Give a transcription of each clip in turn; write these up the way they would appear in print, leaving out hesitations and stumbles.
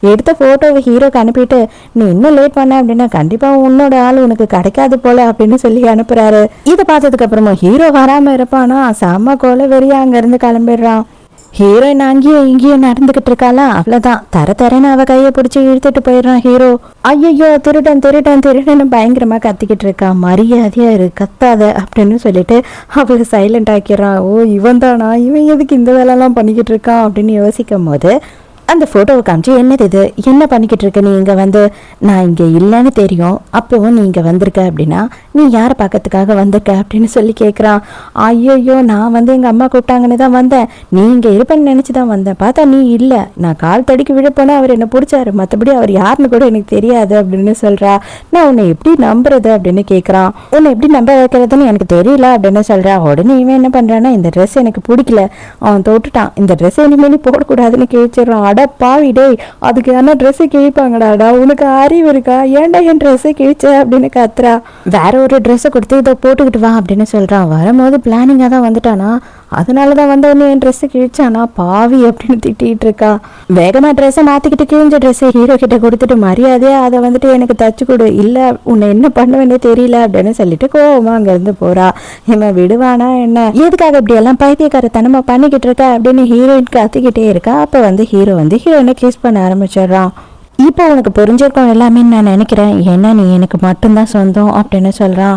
எடுத்த போட்டோவை ஹீரோக்கு அனுப்பிட்டு நீ இன்னும் லேட் பண்ண அப்படின்னா கண்டிப்பா உன்னோட ஆள் உனக்கு கிடைக்காது போல அப்படின்னு சொல்லி அனுப்புறாரு. இதை பார்த்ததுக்கு அப்புறமா ஹீரோ வராம இருப்பானா செம்ம கோல வெறியா அங்க இருந்து கிளம்பிடுறான். ஹீரோயின் அங்கேயும் இங்கேயும் நடந்துகிட்டு இருக்காளா, அவ்வளவுதான் தரன்னு அவ கையை பிடிச்சி இழுத்துட்டு போயிடுறான் ஹீரோ. ஐயோ திருடன் திருடன் திருடன்னு பயங்கரமா கத்திக்கிட்டு இருக்கா. மரியாதையா இரு, கத்தாத அப்படின்னு சொல்லிட்டு அவளை சைலண்ட் ஆக்கிடுறான். ஓ இவன் தானா, இவன் எதுக்கு இந்த வேலைலாம் பண்ணிக்கிட்டு இருக்கான் அப்படின்னு யோசிக்கும் போது அந்த ஃபோட்டோவை காமிச்சு என்னது இது, என்ன பண்ணிக்கிட்டு இருக்க நீ இங்கே வந்து, நான் இங்கே இல்லைன்னு தெரியும் அப்போவும் நீ இங்கே வந்திருக்க அப்படின்னா நீ யாரை பார்க்கறதுக்காக வந்திருக்க அப்படின்னு சொல்லி கேட்குறான். ஐயோயோ நான் வந்து எங்கள் அம்மா கூப்பிட்டாங்கன்னு தான் வந்தேன், நீ இங்கே இருப்பேன்னு நினச்சி தான் வந்தேன், பார்த்தா நீ இல்லை, நான் கால் தடிக்கு விழப்போனா அவர் என்னை பிடிச்சாரு, மற்றபடி அவர் யாருன்னு கூட எனக்கு தெரியாது அப்படின்னு சொல்கிறா. நான் உன்னை எப்படி நம்புறது அப்படின்னு கேட்குறான். உன்னை எப்படி நம்ப வைக்கிறதுன்னு எனக்கு தெரியல அப்படின்னு சொல்கிறா. உடனே இவன் என்ன பண்ணுறான்னா இந்த ட்ரெஸ் எனக்கு பிடிக்கல, அவன் தொட்டுட்டான், இந்த ட்ரெஸ் இனிமேல் நீ போடக்கூடாதுன்னு கேச்சிடுறான். பாவிடே அதுக்கு என்ன ட்ரெஸ்ஸு கிழிப்பாங்கடாடா, உனக்கு அறிவு இருக்கா, ஏன்டா என் ட்ரெஸ்ஸை கிழிச்ச அப்படின்னு கத்துறா. வேற ஒரு ட்ரெஸ்ஸை கொடுத்து இதை போட்டுக்கிட்டு வா அப்படின்னு சொல்றான். வரும்போது பிளானிங்காக தான் வந்துட்டானா, அதனாலதான் வந்து ஒன்று என் ட்ரெஸ்ஸு கிழிச்சானா பாவி அப்படின்னு திட்டிகிட்டு இருக்கா. வேகமா ட்ரெஸ்ஸை மாத்திக்கிட்டு கிழிஞ்ச ட்ரெஸ்ஸை ஹீரோ கிட்ட கொடுத்துட்டு மரியாதையா அதை வந்துட்டு எனக்கு தச்சு கொடு, இல்லை உன்னை என்ன பண்ணுவேன்னே தெரியல அப்படின்னு சொல்லிட்டு கோவமா அங்கிருந்து போறா. இவன் விடுவானா என்ன, எதுக்காக இப்படி எல்லாம் பைத்தியக்காரத்தனமா பண்ணிக்கிட்டு இருக்க அப்படின்னு ஹீரோயின் கத்திக்கிட்டே இருக்கா. அப்ப வந்து ஹீரோ வந்து ஹீரோயினை கிஸ் பண்ண ஆரம்பிச்சிடுறான். இப்போ உனக்கு புரிஞ்சிருக்கோம் எல்லாமே நான் நினைக்கிறேன், ஏன்னா நீ எனக்கு மட்டும்தான் சொந்தம் அப்படின்னு சொல்றான்.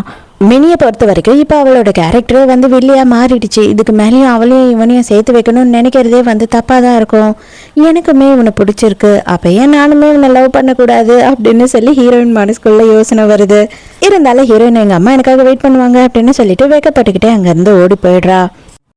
மினியை பொறுத்த வரைக்கும் இப்போ அவளோட கேரக்டரே வந்து வில்லியா மாறிடுச்சு. இதுக்கு மேலேயும் அவளையும் இவனையும் சேர்த்து வைக்கணும்னு நினைக்கிறதே வந்து தப்பாக தான் இருக்கும். எனக்குமே இவனை பிடிச்சிருக்கு, அப்போ ஏன் நானுமே இவனை லவ் பண்ணக்கூடாது அப்படின்னு சொல்லி ஹீரோயின் மனசுக்குள்ள யோசனை வருது. இருந்தாலும் ஹீரோயின் எங்கள் அம்மா எனக்காக வெயிட் பண்ணுவாங்க அப்படின்னு சொல்லிட்டு வெக்கப்பட்டுக்கிட்டே அங்கேருந்து ஓடி போயிடுறா.